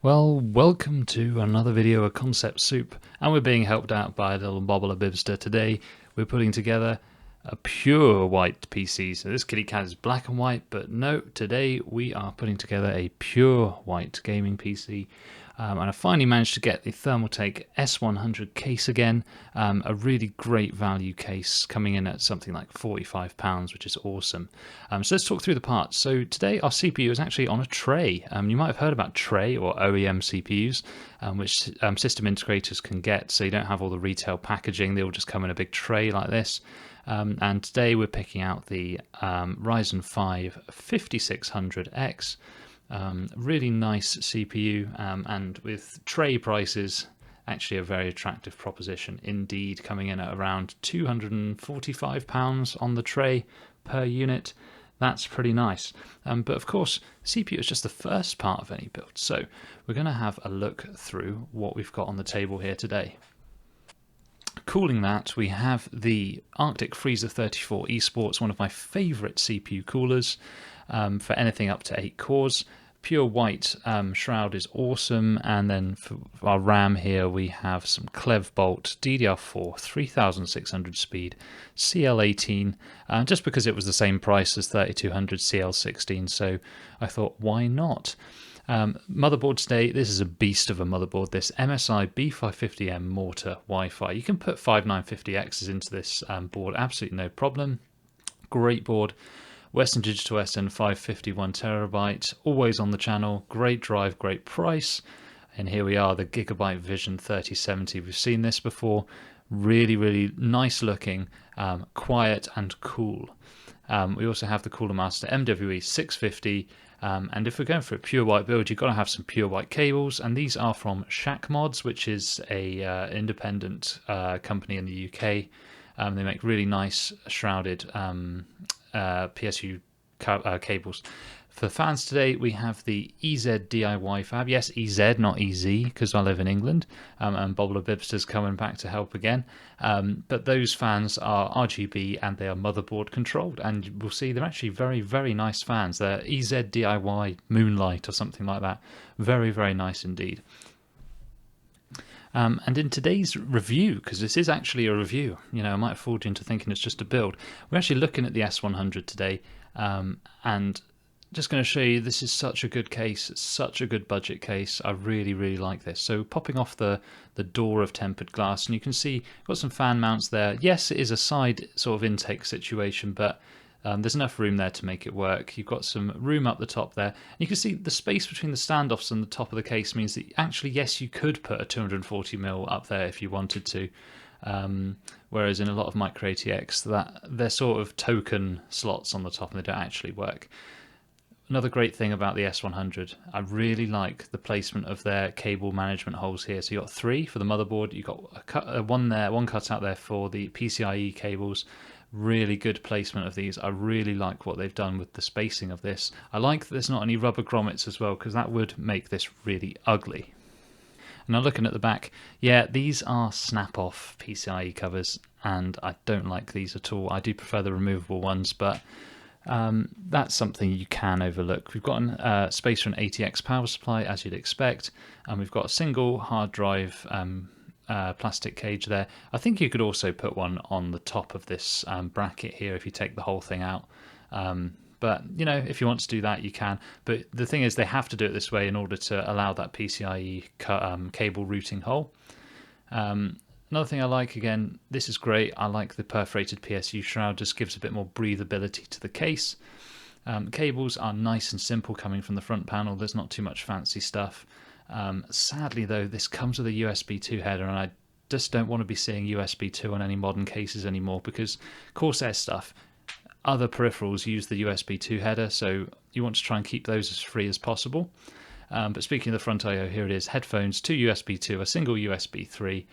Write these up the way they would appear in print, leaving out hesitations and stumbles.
Well, welcome to another video of Concept Soup, and we're being helped out by a little bobbler bibster. Today we're putting together a pure white PC. So this kitty cat is black and white, but no, today we are putting together a pure white gaming PC. And I finally managed to get the Thermaltake S100 case again, a really great value case coming in at something like £45, which is awesome. So let's talk through the parts. So today our CPU is actually on a tray. You might have heard about tray or OEM CPUs, which system integrators can get, so you don't have all the retail packaging, they all just come in a big tray like this. And today we're picking out the Ryzen 5 5600X. Really nice CPU, and with tray prices, actually a very attractive proposition indeed, coming in at around £245 on the tray per unit. That's pretty nice. But of course, CPU is just the first part of any build, so we're going to have a look through what we've got on the table here today. Cooling that, we have the Arctic Freezer 34 Esports, one of my favourite CPU coolers for anything up to 8 cores. Pure white shroud is awesome, and then for our RAM here we have some Clevbolt DDR4 3600 speed CL18, just because it was the same price as 3200 CL16, so I thought why not. Motherboard today, this is a beast of a motherboard, this MSI B550M Mortar Wi-Fi. You can put 5950Xs into this board, absolutely no problem. Great board. Western Digital SN 550 1TB, always on the channel, great drive, great price. And here we are, the Gigabyte Vision 3070. We've seen this before, really nice looking, quiet and cool. We also have the Cooler Master MWE 650, and if we're going for a pure white build, you've got to have some pure white cables, and these are from Shack Mods, which is a independent company in the UK. They make really nice shrouded PSU cables. For the fans today, we have the EZ DIY Fab. Yes, EZ, not EZ, because I live in England, and Bobbler Bibster's coming back to help again. But those fans are RGB and they are motherboard controlled, and we'll see they're actually very nice fans. They're EZ DIY Moonlight or something like that. Very nice indeed. And in today's review, because this is actually a review, you know, I might have fooled you into thinking it's just a build. We're actually looking at the S100 today, and just going to show you this is such a good case, such a good budget case. I really like this. So popping off the door of tempered glass, and you can see got some fan mounts there. Yes, it is a side sort of intake situation, but there's enough room there to make it work. You've got some room up the top there. And you can see the space between the standoffs and the top of the case means that actually, yes, you could put a 240mm up there if you wanted to. Whereas in a lot of micro ATX, that they're sort of token slots on the top and they don't actually work. Another great thing about the S100, I really like the placement of their cable management holes here. So you've got 3 for the motherboard, you've got one cut out there for the PCIe cables. Really good placement of these. I really like what they've done with the spacing of this. I like that there's not any rubber grommets as well, because that would make this really ugly. Now looking at the back, yeah, these are snap-off PCIe covers, and I don't like these at all. I do prefer the removable ones, but that's something you can overlook. We've got space for an ATX power supply, as you'd expect, and we've got a single hard drive plastic cage there. I think you could also put one on the top of this bracket here if you take the whole thing out. But you know, if you want to do that, you can. But the thing is, they have to do it this way in order to allow that PCIe cable routing hole. Another thing I like, again, this is great. I like the perforated PSU shroud, just gives a bit more breathability to the case. Cables are nice and simple coming from the front panel. There's not too much fancy stuff. Sadly though, this comes with a USB 2 header, and I just don't want to be seeing USB 2 on any modern cases anymore, because Corsair stuff, other peripherals use the USB 2 header, so you want to try and keep those as free as possible. But speaking of the front I/O, here it is: headphones, 2 USB 2, a single USB 3,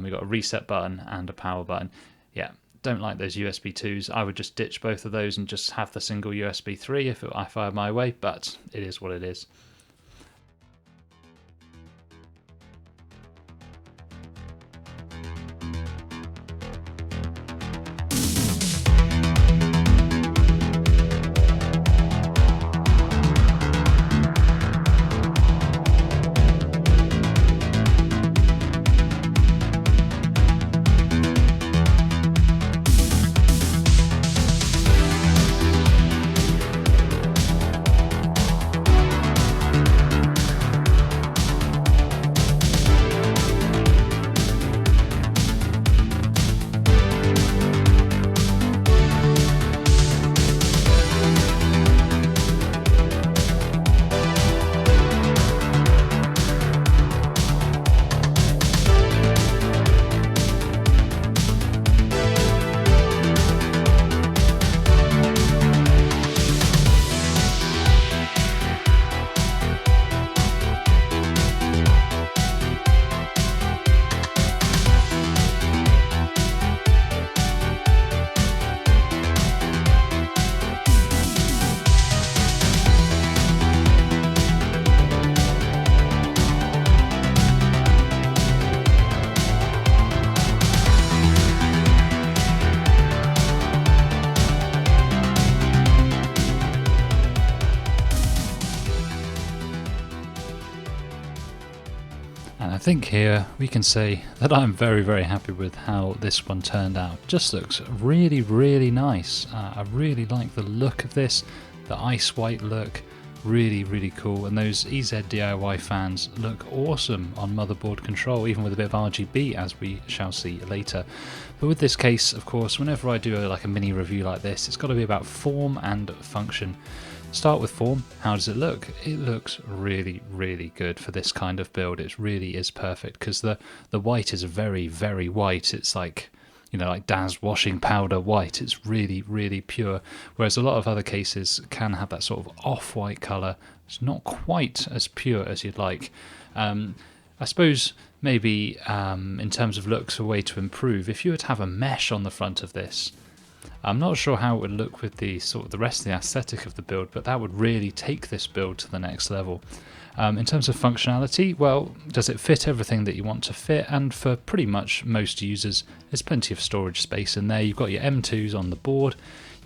we've got a reset button and a power button. Yeah, don't like those USB 2s. I would just ditch both of those and just have the single USB 3 if I had my way, but it is what it is. And I think here we can say that I'm very happy with how this one turned out. Just looks really nice. I really like the look of this, the ice white look, really cool. And those EZ DIY fans look awesome on motherboard control, even with a bit of RGB, as we shall see later. But with this case, of course, whenever I do like a mini review like this, it's got to be about form and function. Start with form. How does it look? It looks really good for this kind of build. It really is perfect because the white is very white. It's like, you know, like Daz washing powder white. It's really pure, whereas a lot of other cases can have that sort of off-white color. It's not quite as pure as you'd like. I suppose maybe in terms of looks, a way to improve, if you were to have a mesh on the front of this, I'm not sure how it would look with the sort of the rest of the aesthetic of the build, but that would really take this build to the next level. In terms of functionality, well, does it fit everything that you want to fit? And for pretty much most users, there's plenty of storage space in there. You've got your M2s on the board,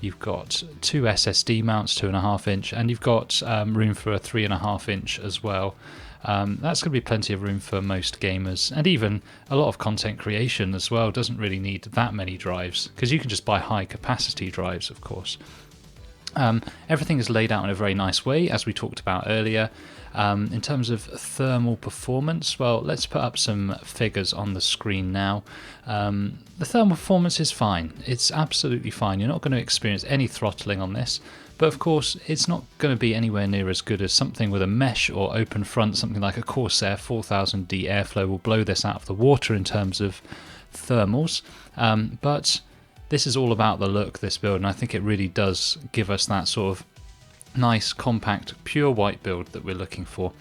you've got two SSD mounts, 2.5 inch, and you've got room for a 3.5 inch as well. That's going to be plenty of room for most gamers, and even a lot of content creation as well doesn't really need that many drives, because you can just buy high capacity drives, of course. Everything is laid out in a very nice way, as we talked about earlier. In terms of thermal performance, well, let's put up some figures on the screen now. The thermal performance is fine. It's absolutely fine. You're not going to experience any throttling on this. But of course, it's not going to be anywhere near as good as something with a mesh or open front. Something like a Corsair 4000D airflow will blow this out of the water in terms of thermals. But this is all about the look, this build, and I think it really does give us that sort of nice, compact, pure white build that we're looking for.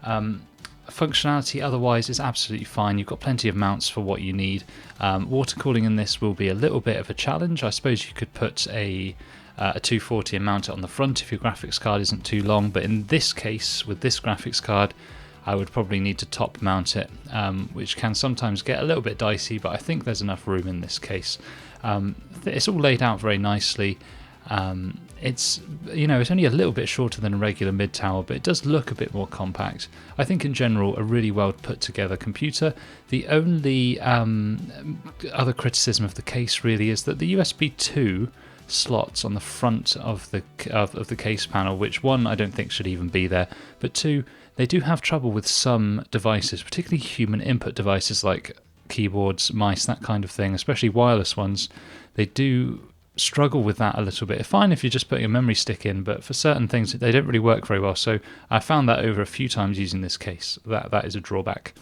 Functionality otherwise is absolutely fine. You've got plenty of mounts for what you need. Water cooling in this will be a little bit of a challenge. I suppose you could put a 240 and mount it on the front if your graphics card isn't too long, but in this case, with this graphics card, I would probably need to top mount it, which can sometimes get a little bit dicey, but I think there's enough room in this case. It's all laid out very nicely. It's, you know, it's only a little bit shorter than a regular mid tower, but it does look a bit more compact. I think in general a really well put together computer. The only other criticism of the case really is that the USB 2 slots on the front of the case panel, which one I don't think should even be there, but two, they do have trouble with some devices, particularly human input devices like keyboards, mice, that kind of thing, especially wireless ones. They do struggle with that a little bit. It's fine if you're just putting a memory stick in, but for certain things they don't really work very well. So I found that over a few times using this case. That is a drawback.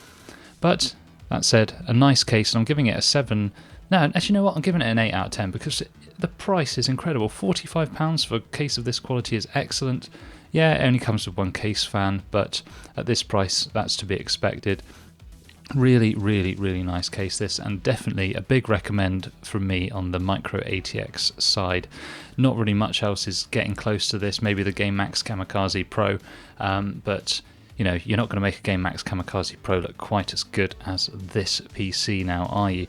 But that said, a nice case, and I'm giving it a 7. No, actually, you know what? I'm giving it an 8 out of 10 because the price is incredible. £45 for a case of this quality is excellent. Yeah, it only comes with one case fan, but at this price, that's to be expected. Really nice case this, and definitely a big recommend from me on the micro ATX side. Not really much else is getting close to this, maybe the Game Max Kamikaze Pro, but you know, you're not going to make a Game Max Kamikaze Pro look quite as good as this PC now, are you?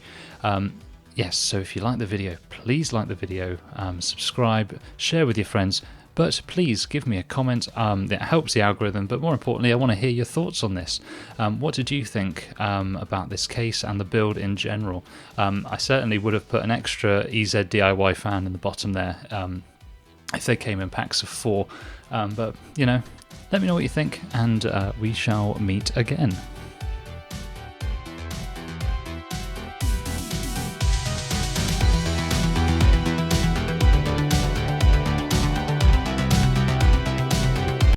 Yes, so if you like the video, please like the video, subscribe, share with your friends, but please give me a comment. That helps the algorithm, but more importantly, I want to hear your thoughts on this. What did you think about this case and the build in general? I certainly would have put an extra EZ DIY fan in the bottom there if they came in packs of 4, but you know, let me know what you think, and we shall meet again.